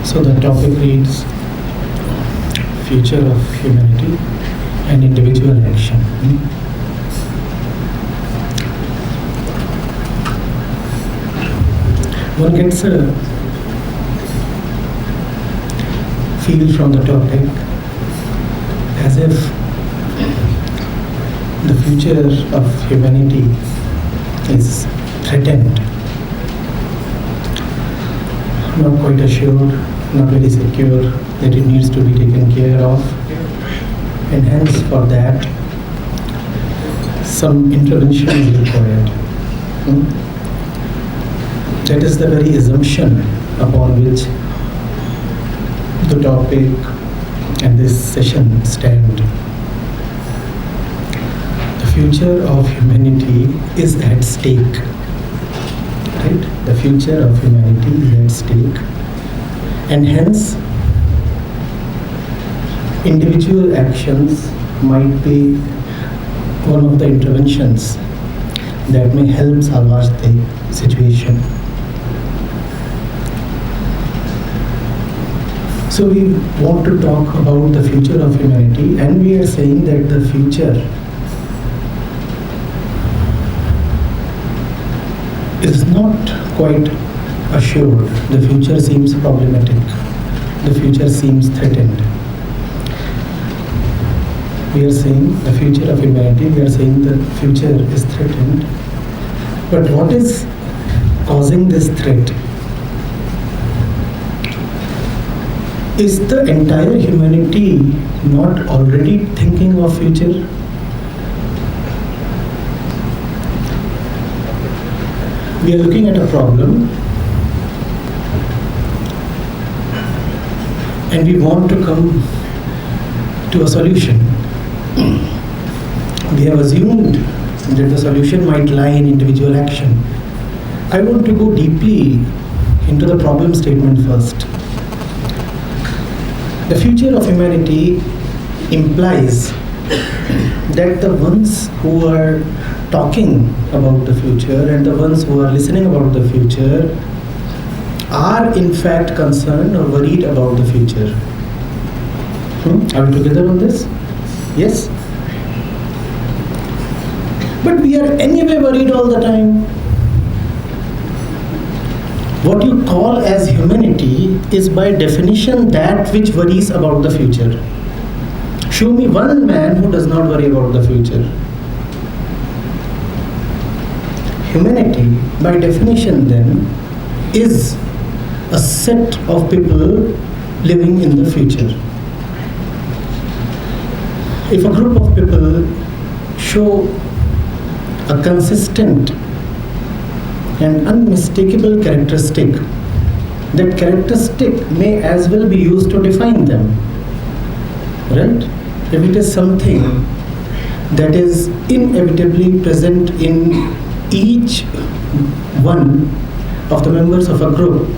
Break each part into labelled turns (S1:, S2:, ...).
S1: So the topic reads Future of Humanity and Individual Action. One gets a feel from the topic as if the future of humanity is threatened. Not quite assured, not very secure that it needs to be taken care of, and hence for that some intervention is required. That is the very assumption upon which the topic and this session stand. The future of humanity is at stake. Right? The future of humanity is at stake, and hence individual actions might be one of the interventions that may help salvage the situation. So we want to talk about the future of humanity, and we are saying that the future is not quite assured. The future seems problematic. The future seems threatened. We are saying the future of humanity, we are saying the future is threatened. But what is causing this threat? Is the entire humanity not already thinking of future? We are looking at a problem and we want to come to a solution. We have assumed that the solution might lie in individual action. I want to go deeply into the problem statement first. The future of humanity implies that the ones who are talking about the future and the ones who are listening about the future are in fact concerned or worried about the future. Are we together on this? Yes? But we are anyway worried all the time. What you call as humanity is by definition that which worries about the future. Show me one man who does not worry about the future. Humanity, by definition then, is a set of people living in the future. If a group of people show a consistent and unmistakable characteristic, that characteristic may as well be used to define them. Right? If it is something that is inevitably present in each one of the members of a group,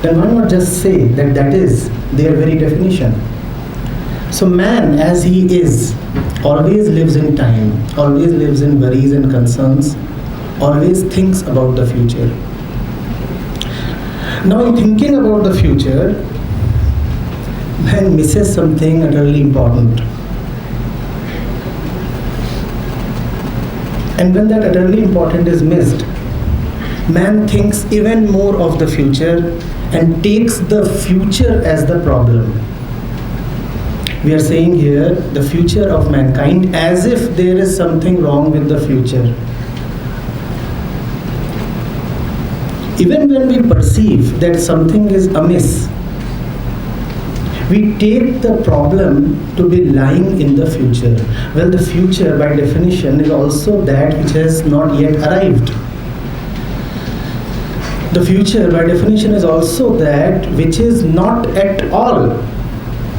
S1: then why not just say that that is their very definition? So man as he is always lives in time, always lives in worries and concerns, always thinks about the future. Now in thinking about the future, man misses something utterly important. And when that utterly important is missed, man thinks even more of the future and takes the future as the problem. We are saying here the future of mankind as if there is something wrong with the future. Even when we perceive that something is amiss, we take the problem to be lying in the future. Well, the future by definition is also that which has not yet arrived. The future by definition is also that which is not at all,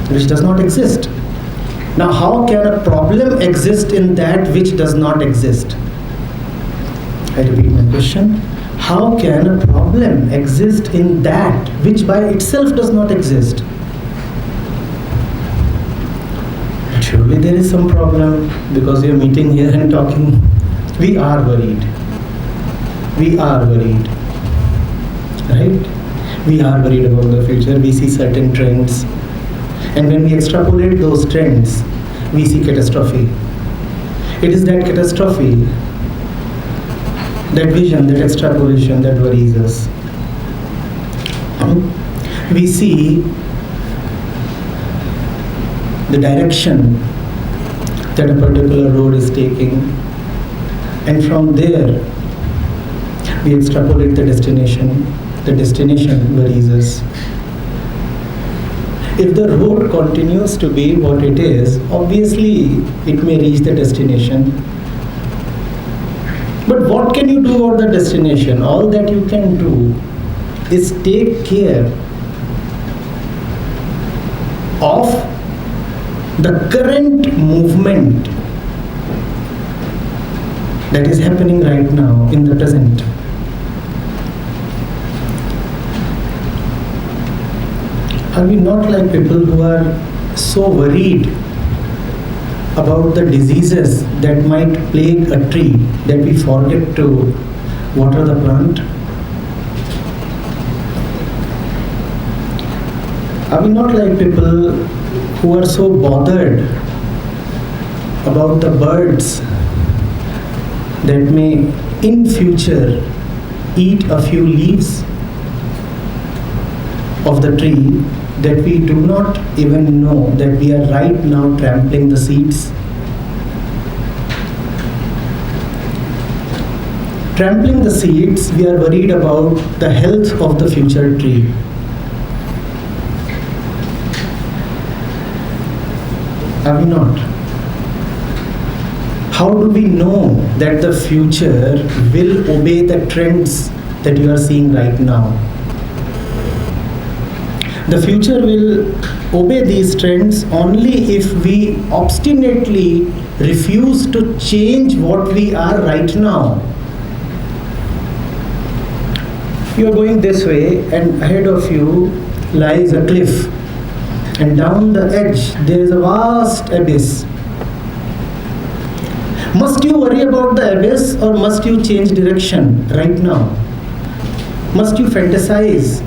S1: which does not exist. Now how can a problem exist in that which does not exist? I repeat my question. How can a problem exist in that which by itself does not exist? Surely there is some problem because we are meeting here and talking. We are worried. We are worried. Right? We are worried about the future. We see certain trends. And when we extrapolate those trends, we see catastrophe. It is that catastrophe, that vision, that extrapolation that worries us. We see the direction that a particular road is taking, and from there we extrapolate the destination. The destination worries us. If the road continues to be what it is, obviously it may reach the destination. But what can you do about the destination? All that you can do is take care of the current movement that is happening right now in the present. Are we not like people who are so worried about the diseases that might plague a tree that we forget to water the plant? Are we not like people who are so bothered about the birds that may in future eat a few leaves of the tree, that we do not even know that we are right now trampling the seeds? Trampling the seeds, we are worried about the health of the future tree. Are we not? How do we know that the future will obey the trends that you are seeing right now? The future will obey these trends only if we obstinately refuse to change what we are right now. You are going this way, and ahead of you lies a cliff, and down the edge there is a vast abyss. Must you worry about the abyss, or must you change direction right now? Must you fantasize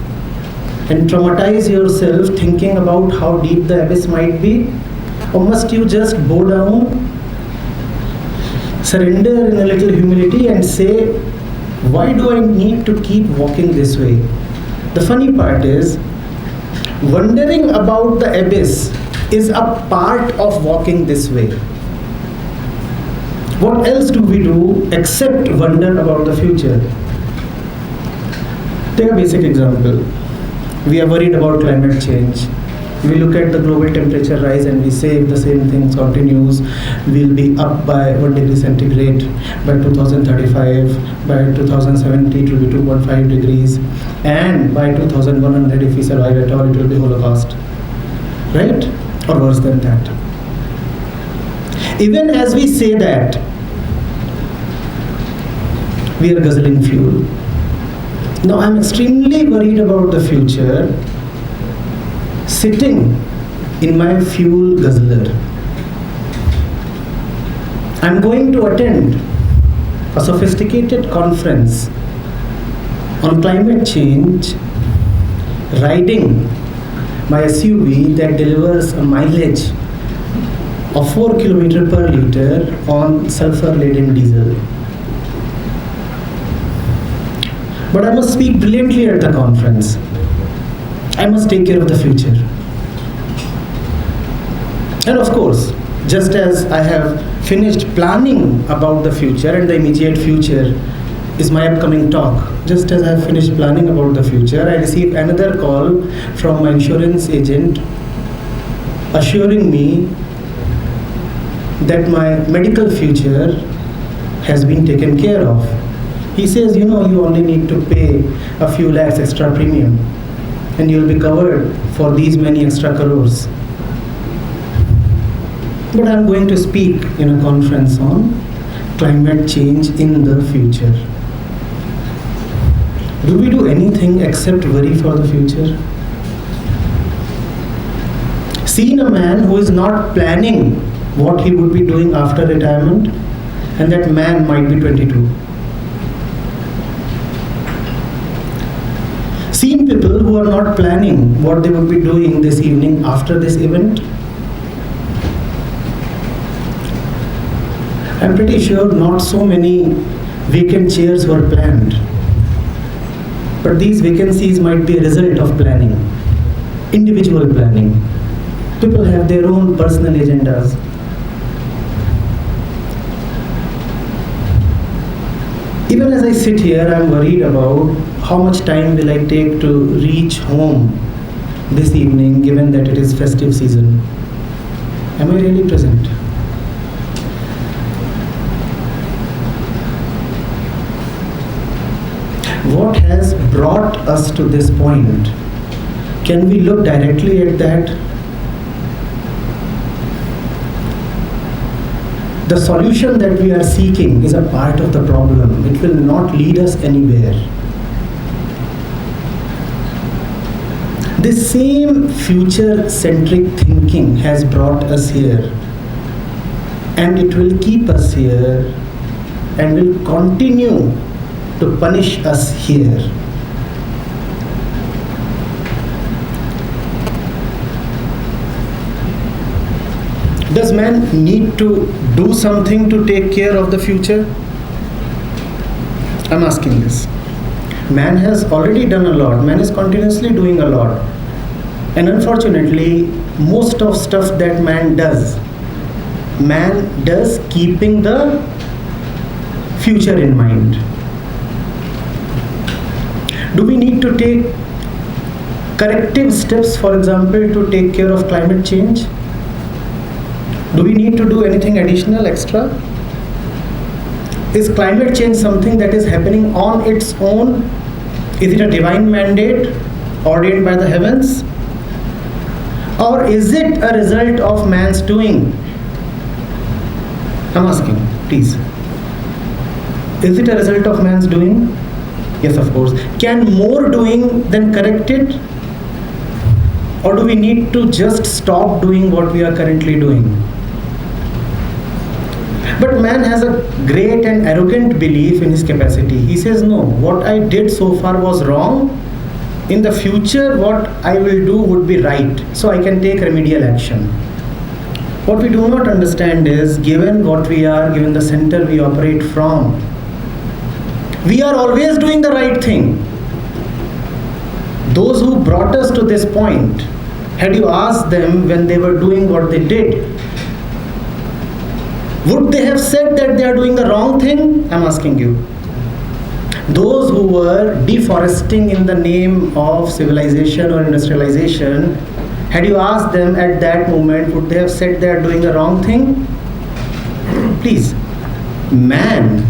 S1: and traumatize yourself thinking about how deep the abyss might be? Or must you just bow down, surrender in a little humility and say, why do I need to keep walking this way? The funny part is, wondering about the abyss is a part of walking this way. What else do we do except wonder about the future? Take a basic example. We are worried about climate change. We look at the global temperature rise and we say if the same thing continues, we'll be up by 1 degree centigrade by 2035, by 2070 it will be 2.5 degrees, and by 2100 if we survive at all it will be Holocaust. Right? Or worse than that. Even as we say that, we are guzzling fuel. Now I'm extremely worried about the future, sitting in my fuel guzzler. I'm going to attend a sophisticated conference on climate change, riding my SUV that delivers a mileage of 4 km per liter on sulfur-laden diesel. But I must speak brilliantly at the conference. I must take care of the future. And of course, just as I have finished planning about the future, and the immediate future is my upcoming talk, just as I have finished planning about the future, I received another call from my insurance agent assuring me that my medical future has been taken care of. He says, you only need to pay a few lakhs extra premium and you'll be covered for these many extra crores. But I'm going to speak in a conference on climate change in the future. Do we do anything except worry for the future? Seen a man who is not planning what he would be doing after retirement, and that man might be 22. Seen people who are not planning what they would be doing this evening after this event? I'm pretty sure not so many vacant chairs were planned. But these vacancies might be a result of planning, individual planning. People have their own personal agendas. Even as I sit here, I'm worried about how much time will I take to reach home this evening, given that it is festive season. Am I really present? What has brought us to this point? Can we look directly at that? The solution that we are seeking is a part of the problem. It will not lead us anywhere. This same future-centric thinking has brought us here, and it will keep us here and will continue to punish us here. Does man need to do something to take care of the future? I'm asking this. Man has already done a lot. Man is continuously doing a lot. And unfortunately, most of stuff that man does keeping the future in mind. Do we need to take corrective steps, for example, to take care of climate change? Do we need to do anything additional, extra? Is climate change something that is happening on its own? Is it a divine mandate ordained by the heavens? Or is it a result of man's doing? I'm asking, please. Is it a result of man's doing? Yes, of course. Can more doing then correct it? Or do we need to just stop doing what we are currently doing? But man has a great and arrogant belief in his capacity. He says, no, what I did so far was wrong. In the future, what I will do would be right. So I can take remedial action. What we do not understand is, given what we are, given the center we operate from, we are always doing the right thing. Those who brought us to this point, had you asked them when they were doing what they did, would they have said that they are doing the wrong thing? I'm asking you. Those who were deforesting in the name of civilization or industrialization, had you asked them at that moment, would they have said they are doing the wrong thing? Please, man,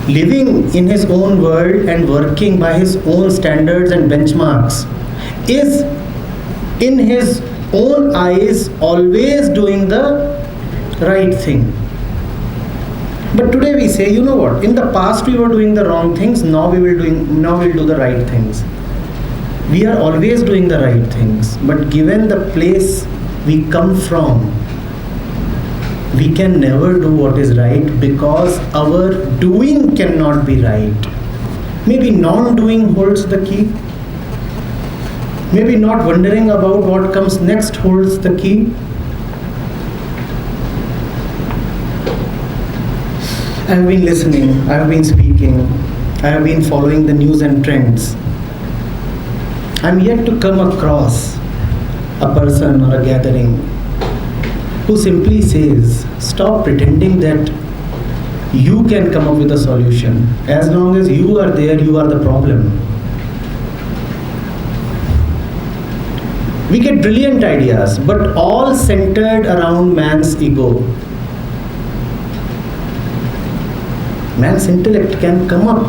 S1: living in his own world and working by his own standards and benchmarks, is in his own eyes always doing the right thing. But today we say, you know what, in the past we were doing the wrong things, now we'll do the right things. We are always doing the right things, but given the place we come from, we can never do what is right because our doing cannot be right. Maybe non-doing holds the key. Maybe not wondering about what comes next holds the key. I have been listening, I have been speaking, I have been following the news and trends. I'm yet to come across a person or a gathering who simply says, stop pretending that you can come up with a solution. As long as you are there, you are the problem. We get brilliant ideas, but all centered around man's ego. Man's intellect can come up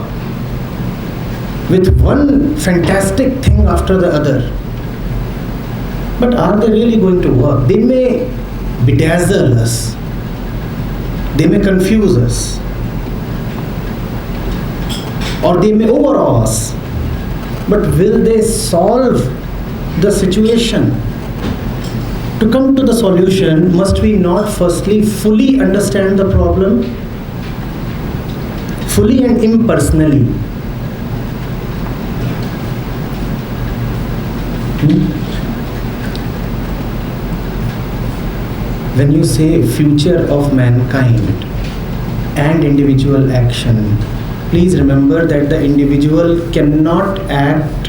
S1: with one fantastic thing after the other. But are they really going to work? They may bedazzle us. They may confuse us. Or they may overawe us. But will they solve the situation? To come to the solution, must we not firstly fully understand the problem? Fully and impersonally. Hmm? When you say future of mankind and individual action, please remember that the individual cannot act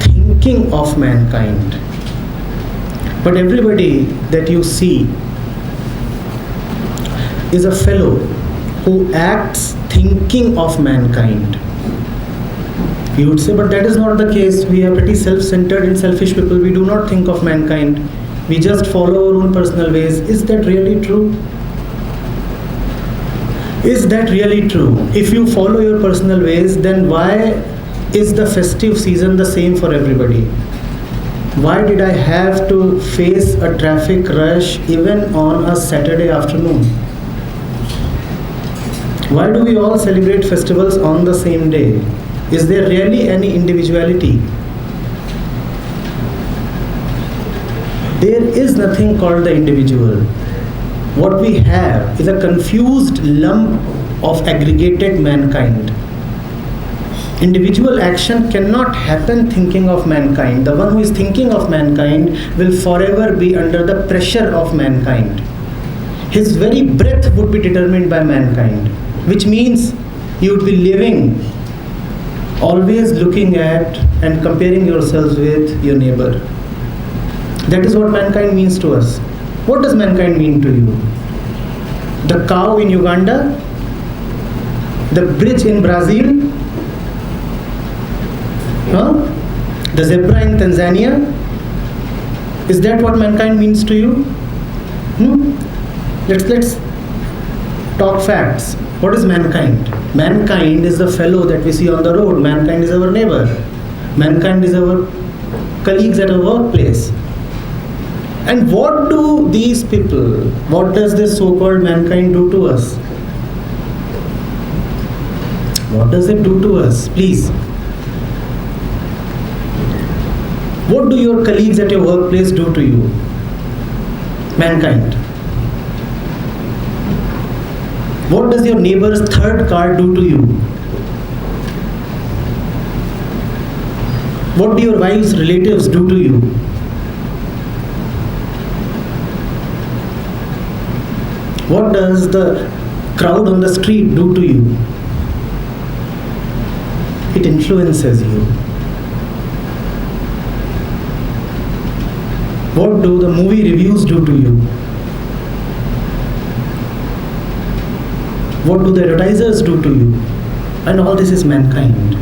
S1: thinking of mankind. But everybody that you see is a fellow who acts thinking of mankind. You would say, but that is not the case. We are pretty self-centered and selfish people. We do not think of mankind. We just follow our own personal ways. Is that really true? Is that really true? If you follow your personal ways, then why is the festive season the same for everybody? Why did I have to face a traffic rush even on a Saturday afternoon? Why do we all celebrate festivals on the same day? Is there really any individuality? There is nothing called the individual. What we have is a confused lump of aggregated mankind. Individual action cannot happen thinking of mankind. The one who is thinking of mankind will forever be under the pressure of mankind. His very breath would be determined by mankind, which means you would be living always looking at and comparing yourselves with your neighbor. That is what mankind means to us. What does mankind mean to you? The cow in Uganda? The bridge in Brazil? Huh? The zebra in Tanzania? Is that what mankind means to you? Let's talk facts. What is mankind? Mankind is the fellow that we see on the road. Mankind is our neighbor. Mankind is our colleagues at our workplace. And what do these people, what does this so-called mankind do to us? What does it do to us? Please. What do your colleagues at your workplace do to you? Mankind. What does your neighbor's third car do to you? What do your wife's relatives do to you? What does the crowd on the street do to you? It influences you. What do the movie reviews do to you? What do the advertisers do to you? And all this is mankind.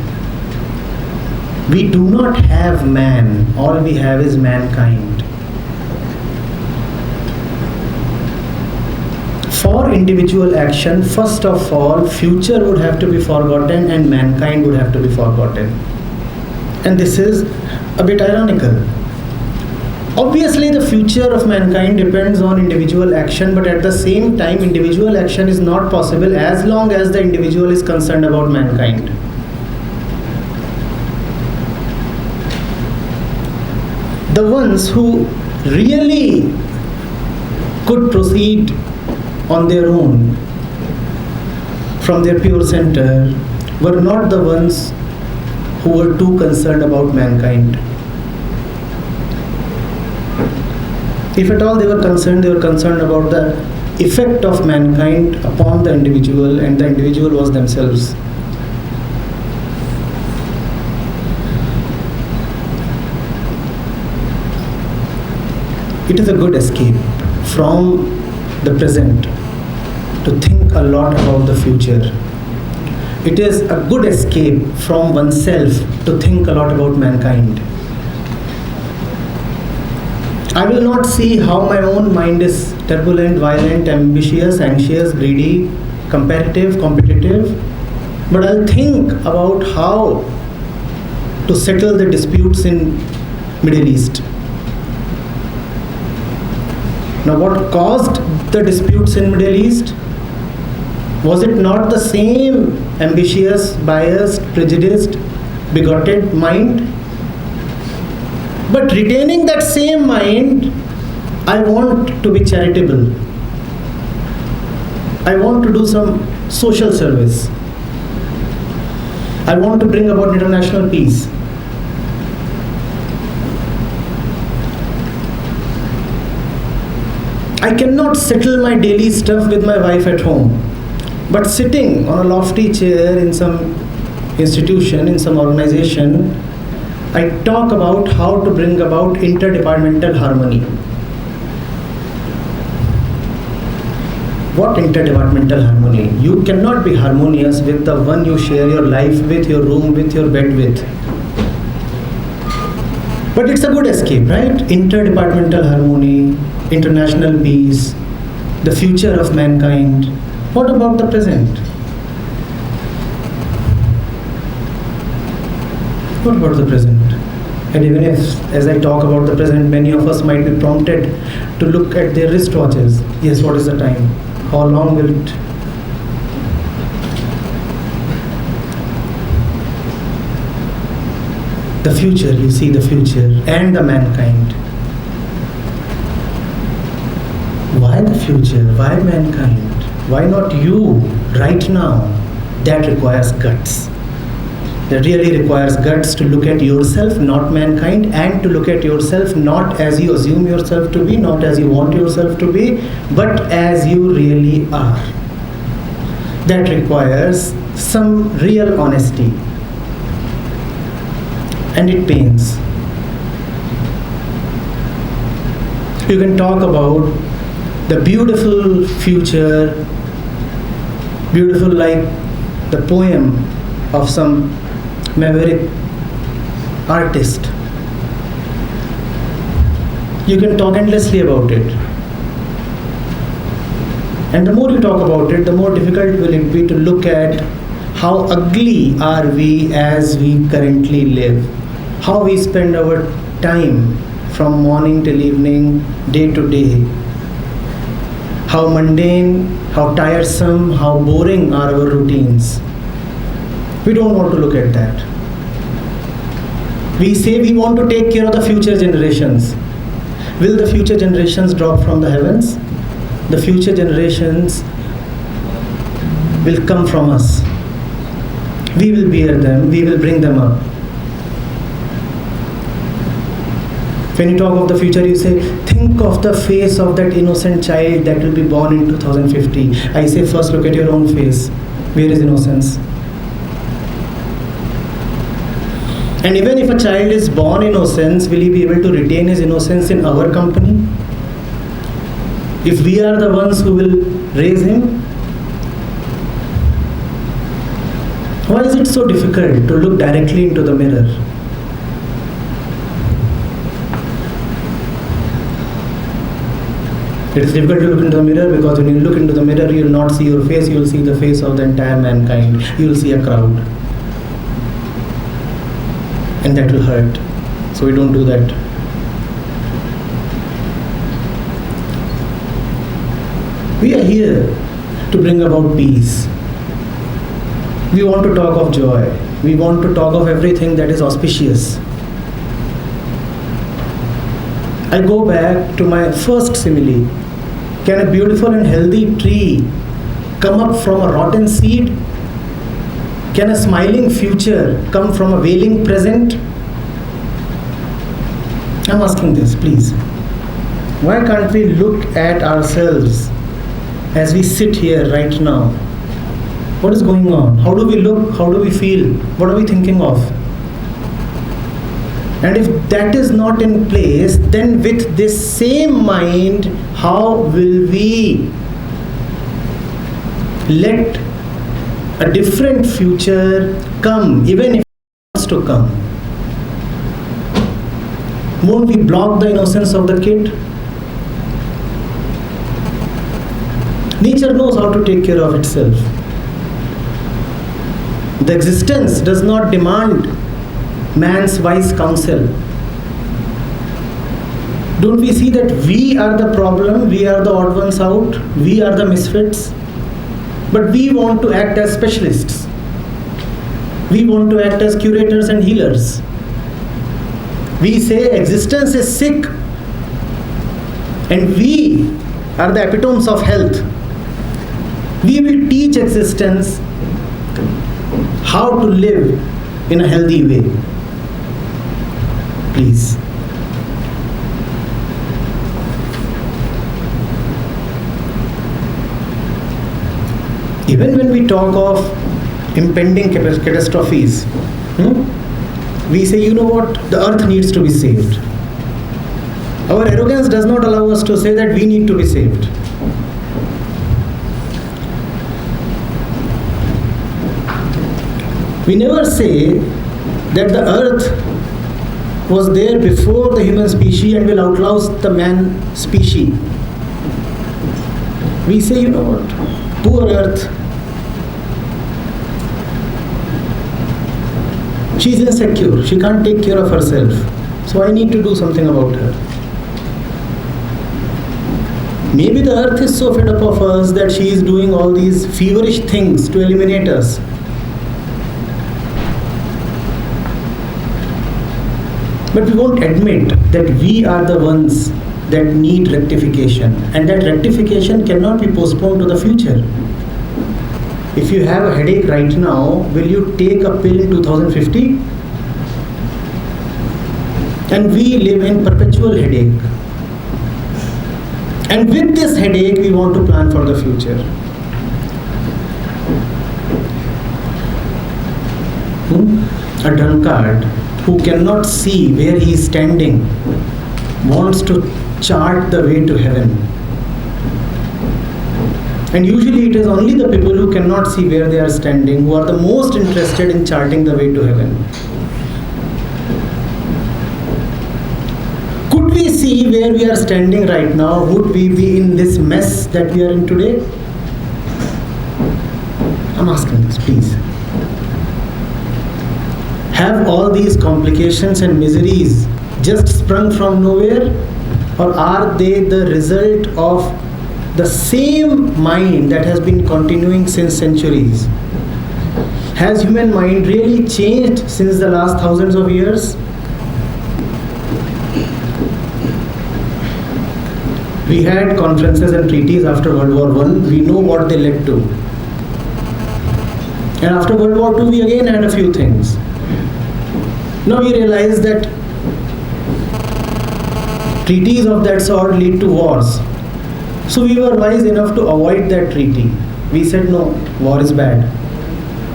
S1: We do not have man, all we have is mankind. For individual action, first of all, future would have to be forgotten and mankind would have to be forgotten. And this is a bit ironical. Obviously, the future of mankind depends on individual action, but at the same time, individual action is not possible as long as the individual is concerned about mankind. The ones who really could proceed on their own from their pure center were not the ones who were too concerned about mankind. If at all they were concerned about the effect of mankind upon the individual, and the individual was themselves. It is a good escape from the present to think a lot about the future. It is a good escape from oneself to think a lot about mankind. I will not see how my own mind is turbulent, violent, ambitious, anxious, greedy, comparative, competitive, but I'll think about how to settle the disputes in Middle East. Now, what caused the disputes in Middle East? Was it not the same ambitious, biased, prejudiced, bigoted mind? But retaining that same mind, I want to be charitable. I want to do some social service. I want to bring about international peace. I cannot settle my daily stuff with my wife at home. But sitting on a lofty chair in some institution, in some organization, I talk about how to bring about interdepartmental harmony. What interdepartmental harmony? You cannot be harmonious with the one you share your life with, your room with, your bed with. But it's a good escape, right? Interdepartmental harmony, international peace, the future of mankind. What about the present? What about the present? And even if, as I talk about the present, many of us might be prompted to look at their wristwatches. Yes, what is the time? How long will it? The future, you see the future and the mankind. Why the future? Why mankind? Why not you right now? That requires guts. That really requires guts to look at yourself, not mankind, and to look at yourself not as you assume yourself to be, not as you want yourself to be, but as you really are. That requires some real honesty. And it pains. You can talk about the beautiful future, beautiful like the poem of some maverick artist. You can talk endlessly about it. And the more you talk about it, the more difficult will it be to look at how ugly are we as we currently live. How we spend our time from morning till evening, day to day. How mundane, how tiresome, how boring are our routines. We don't want to look at that. We say we want to take care of the future generations. Will the future generations drop from the heavens? The future generations will come from us. We will bear them, we will bring them up. When you talk of the future, you say, think of the face of that innocent child that will be born in 2050. I say, first look at your own face. Where is innocence? And even if a child is born innocent, will he be able to retain his innocence in our company? If we are the ones who will raise him? Why is it so difficult to look directly into the mirror? It is difficult to look into the mirror because when you look into the mirror, you will not see your face, you will see the face of the entire mankind. You will see a crowd. And that will hurt. So we don't do that. We are here to bring about peace. We want to talk of joy. We want to talk of everything that is auspicious. I go back to my first simile. Can a beautiful and healthy tree come up from a rotten seed? Can a smiling future come from a wailing present? I'm asking this, please. Why can't we look at ourselves as we sit here right now? What is going on? How do we look? How do we feel? What are we thinking of? And if that is not in place, then with this same mind, how will we let a different future come, even if it wants to come? Won't we block the innocence of the kid? Nature knows how to take care of itself. The existence does not demand man's wise counsel. Don't we see that we are the problem, we are the odd ones out, we are the misfits? But we want to act as specialists. We want to act as curators and healers. We say existence is sick, and we are the epitomes of health. We will teach existence how to live in a healthy way. Please. Even when we talk of impending catastrophes, we say, you know what, the earth needs to be saved. Our arrogance does not allow us to say that we need to be saved. We never say that the earth was there before the human species and will outlast the man species. We say, you know what, poor earth, she's insecure, she can't take care of herself, so I need to do something about her. Maybe the earth is so fed up of us that she is doing all these feverish things to eliminate us. But we won't admit that we are the ones that need rectification, and that rectification cannot be postponed to the future. If you have a headache right now, will you take a pill in 2050? And we live in perpetual headache. And with this headache, we want to plan for the future. A drunkard who cannot see where he is standing wants to chart the way to heaven. And usually it is only the people who cannot see where they are standing who are the most interested in charting the way to heaven. Could we see where we are standing right now? Would we be in this mess that we are in today? I'm asking this, please. Have all these complications and miseries just sprung from nowhere? Or are they the result of the same mind that has been continuing since centuries? Has human mind really changed since the last thousands of years? We had conferences and treaties after World War I. We know what they led to. And after World War II, we again had a few things. Now we realize that treaties of that sort lead to wars. So we were wise enough to avoid that treaty. We said, no, war is bad.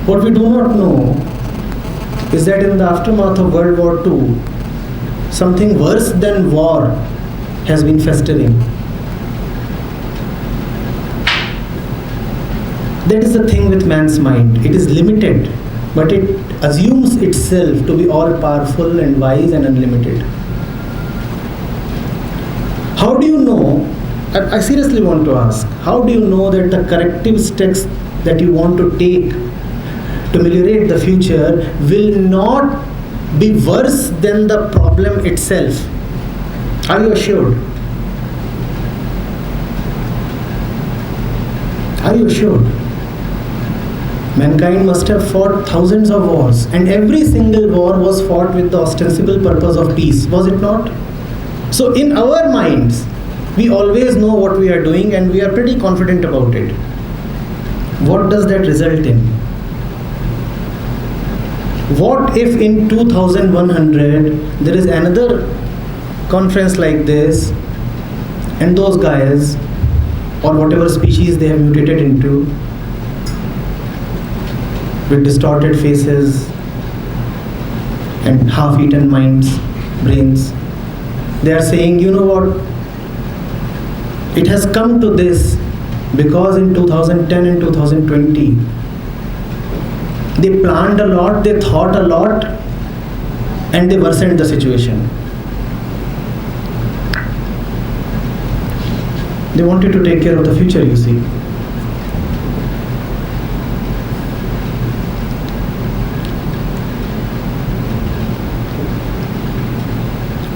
S1: What we do not know is that in the aftermath of World War II, something worse than war has been festering. That is the thing with man's mind. It is limited, but it assumes itself to be all-powerful and wise and unlimited. How do you know, I seriously want to ask, how do you know that the corrective steps that you want to take to ameliorate the future will not be worse than the problem itself? Are you assured? Are you assured? Mankind must have fought thousands of wars, and every single war was fought with the ostensible purpose of peace, was it not? So in our minds, we always know what we are doing and we are pretty confident about it. What does that result in? What if in 2100 there is another conference like this and those guys or whatever species they have mutated into with distorted faces and half-eaten minds, brains, they are saying, you know what, it has come to this because in 2010 and 2020 they planned a lot, they thought a lot, and they worsened the situation. They wanted to take care of the future, you see.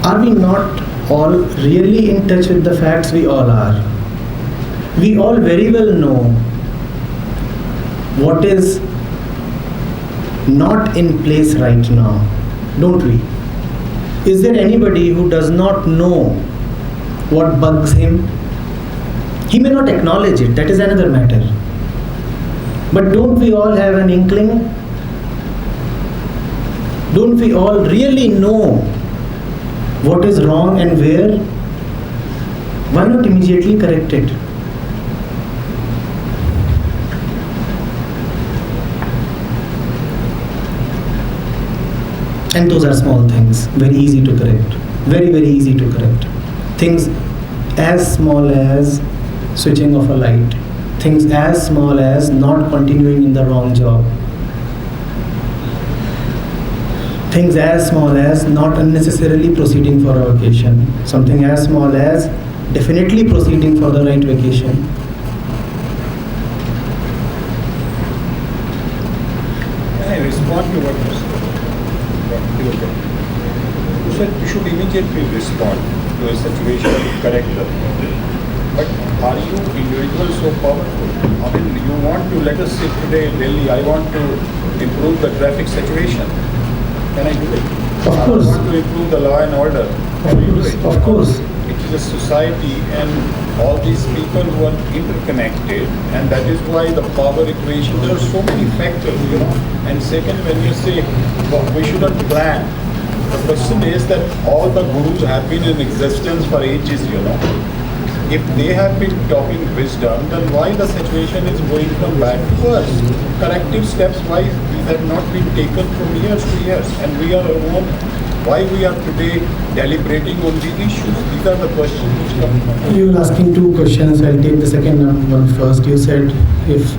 S1: Are we not all really in touch with the facts? We all are. We all very well know what is not in place right now, don't we? Is there anybody who does not know what bugs him? He may not acknowledge it, that is another matter. But don't we all have an inkling? Don't we all really know what is wrong and where? Why not immediately correct it? And those are small things, very easy to correct. Very, very easy to correct. Things as small as switching off a light. Things as small as not continuing in the wrong job. Things as small as not unnecessarily proceeding for a vacation. Something as small as definitely proceeding for the right vacation.
S2: Can I respond to what you said? You said you should immediately respond to a situation to correct it. But are you individuals so powerful? I mean, you want to, let us say today in Delhi, I want to improve the traffic situation. Can I do it?
S1: Of course.
S2: I want to improve the law and order. Can I do it?
S1: Of course.
S2: It is a society and all these people who are interconnected, and that is why the power equation, there are so many factors, you know. And second, when you say, well, we shouldn't plan, the question is that all the gurus have been in existence for ages, you know. If they have been talking wisdom, then why the situation is going from bad to worse? Corrective steps, why these have not been taken from years to years, and we are alone. Why we are today deliberating on these issues? These are the questions which come from.
S1: You were asking two questions. I'll take the second one first. You said if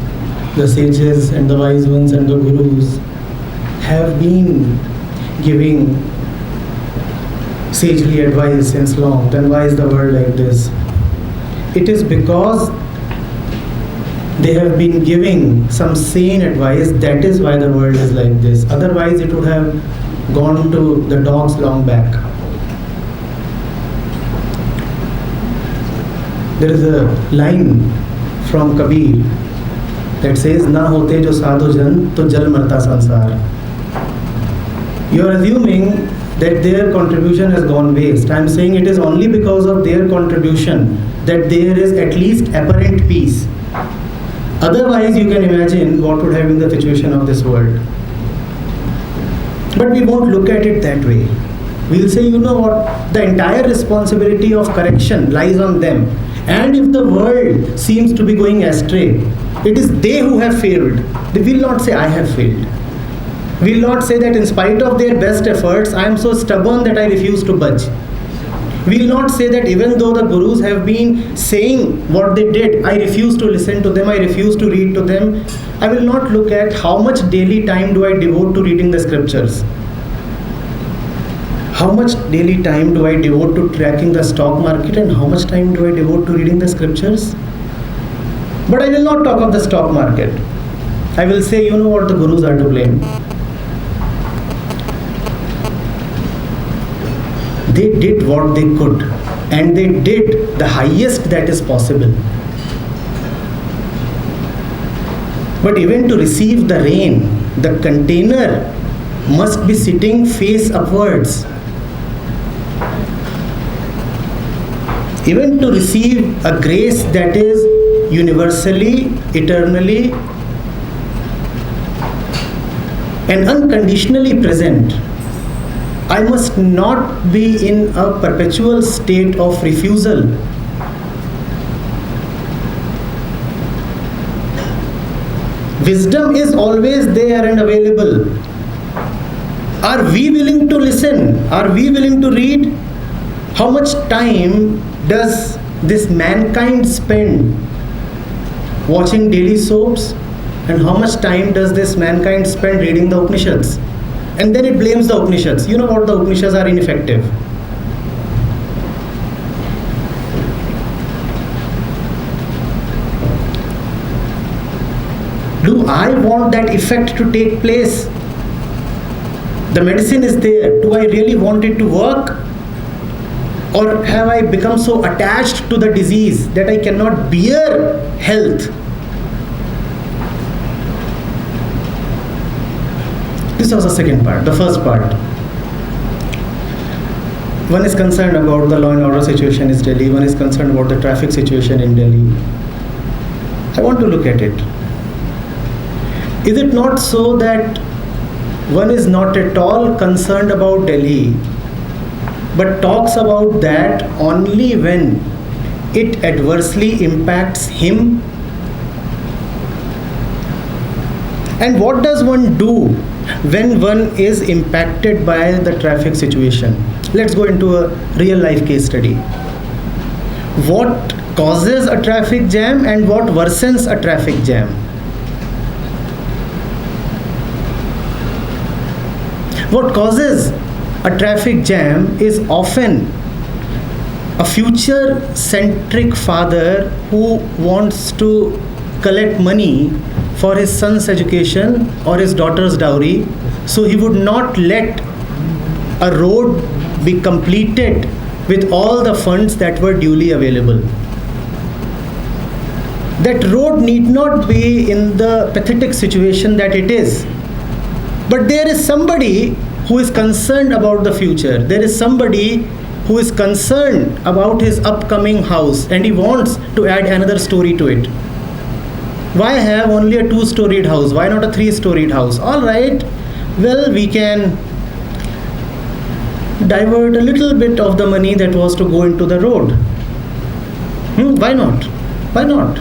S1: the sages and the wise ones and the gurus have been giving sagely advice since long, then why is the world like this? It is because they have been giving some sane advice. That is why the world is like this. Otherwise, it would have gone to the dogs long back. There is a line from Kabir that says, "Na hote jo sadhu jan, to jal marta sansar." You are assuming that their contribution has gone waste. I am saying it is only because of their contribution that there is at least apparent peace. Otherwise, you can imagine what would have been the situation of this world. But we won't look at it that way. We'll say, you know what, the entire responsibility of correction lies on them. And if the world seems to be going astray, it is they who have failed. They will not say, I have failed. Will not say that in spite of their best efforts, I am so stubborn that I refuse to budge. Will not say that even though the gurus have been saying what they did, I refuse to listen to them, I refuse to read to them. I will not look at how much daily time do I devote to reading the scriptures. How much daily time do I devote to tracking the stock market, and how much time do I devote to reading the scriptures? But I will not talk of the stock market. I will say, you know what, the gurus are to blame. They did what they could, and they did the highest that is possible. But even to receive the rain, the container must be sitting face upwards. Even to receive a grace that is universally, eternally, and unconditionally present, I must not be in a perpetual state of refusal. Wisdom is always there and available. Are we willing to listen? Are we willing to read? How much time does this mankind spend watching daily soaps? And how much time does this mankind spend reading the Upanishads? And then it blames the Upanishads. You know what, the Upanishads are ineffective. Do I want that effect to take place? The medicine is there. Do I really want it to work? Or have I become so attached to the disease that I cannot bear health? This was the second part. The first part, one is concerned about the law and order situation in Delhi, one is concerned about the traffic situation in Delhi. I want to look at it. Is it not so that one is not at all concerned about Delhi, but talks about that only when it adversely impacts him? And what does one do when one is impacted by the traffic situation. Let's go into a real life case study. What causes a traffic jam and what worsens a traffic jam? What causes a traffic jam is often a future centric father who wants to collect money for his son's education or his daughter's dowry, so he would not let a road be completed with all the funds that were duly available. That road need not be in the pathetic situation that it is, but there is somebody who is concerned about the future. There is somebody who is concerned about his upcoming house and he wants to add another story to it. Why have only a 2-storied house? Why not a 3-storied house? All right, well, we can divert a little bit of the money that was to go into the road. Why not? Why not?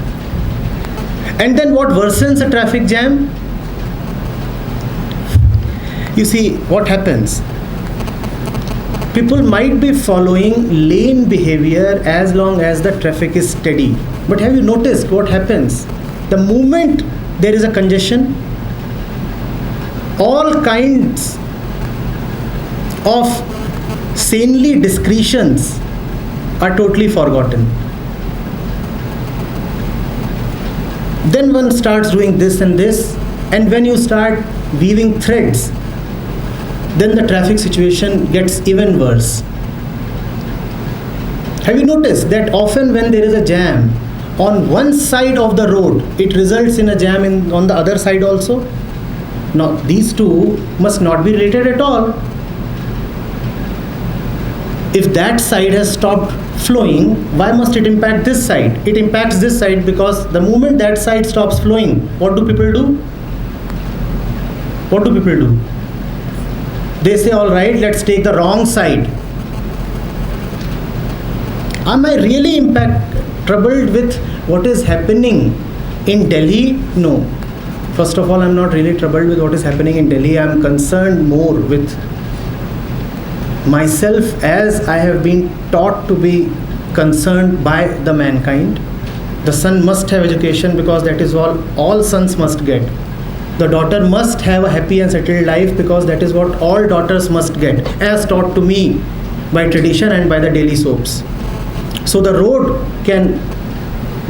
S1: And then what worsens a traffic jam? You see, what happens? People might be following lane behavior as long as the traffic is steady. But have you noticed what happens? The moment there is a congestion, all kinds of sanely discretions are totally forgotten. Then one starts doing this and this, and when you start weaving threads, then the traffic situation gets even worse. Have you noticed that often when there is a jam on one side of the road, it results in a jam on the other side also? Now, these two must not be related at all. If that side has stopped flowing, why must it impact this side? It impacts this side because the moment that side stops flowing, what do people do? What do people do? They say, all right, let's take the wrong side. Am I really troubled with what is happening in Delhi? No. First of all, I'm not really troubled with what is happening in Delhi. I'm concerned more with myself, as I have been taught to be concerned by the mankind. The son must have education because that is all sons must get. The daughter must have a happy and settled life because that is what all daughters must get, as taught to me by tradition and by the daily soaps. So the road can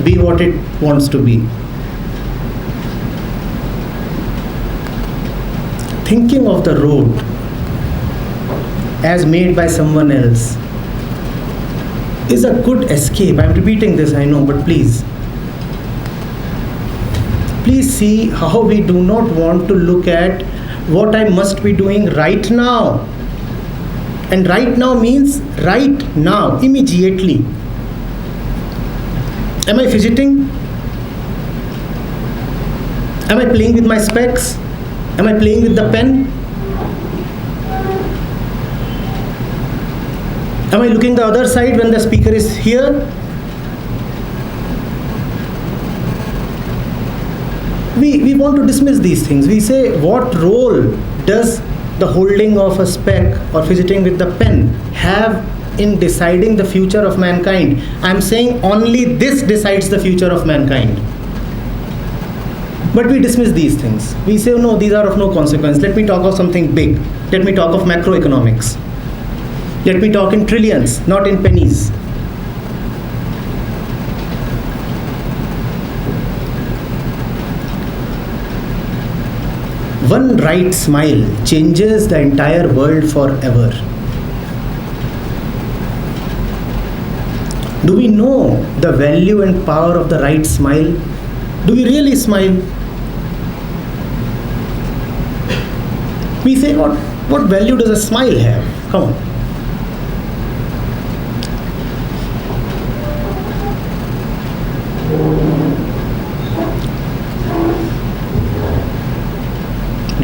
S1: be what it wants to be. Thinking of the road as made by someone else is a good escape. I'm repeating this, I know, but please see how we do not want to look at what I must be doing right now. And right now means right now, immediately. Am I fidgeting? Am I playing with my specs? Am I playing with the pen? Am I looking the other side when the speaker is here? We want to dismiss these things. We say, what role does the holding of a spec or fidgeting with the pen have in deciding the future of mankind? I'm saying only this decides the future of mankind. But we dismiss these things. We say, no, these are of no consequence. Let me talk of something big. Let me talk of macroeconomics. Let me talk in trillions, not in pennies. One right smile changes the entire world forever. Do we know the value and power of the right smile? Do we really smile? We say, what value does a smile have? Come on.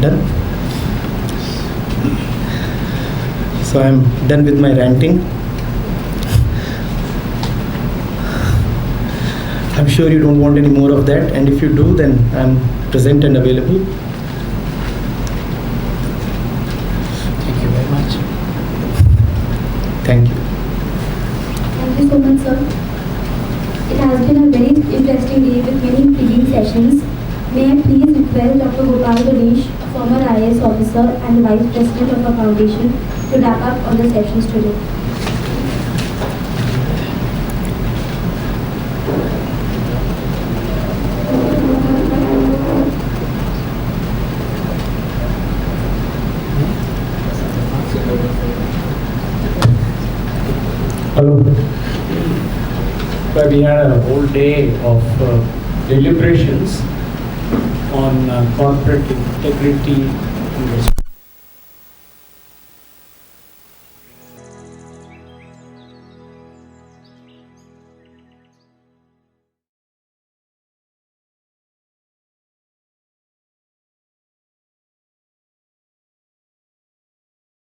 S1: Done? So I'm done with my ranting. I'm sure you don't want any more of that, and if you do, then I'm present and available. Thank you.
S3: Thank you so much, sir. It has been a very interesting day with many intriguing sessions. May I please request Dr. Gopal Ganesh, a former IAS officer and Vice President of our foundation, to wrap up on the sessions today.
S4: Hello. Well, we had a whole day of deliberations on corporate integrity and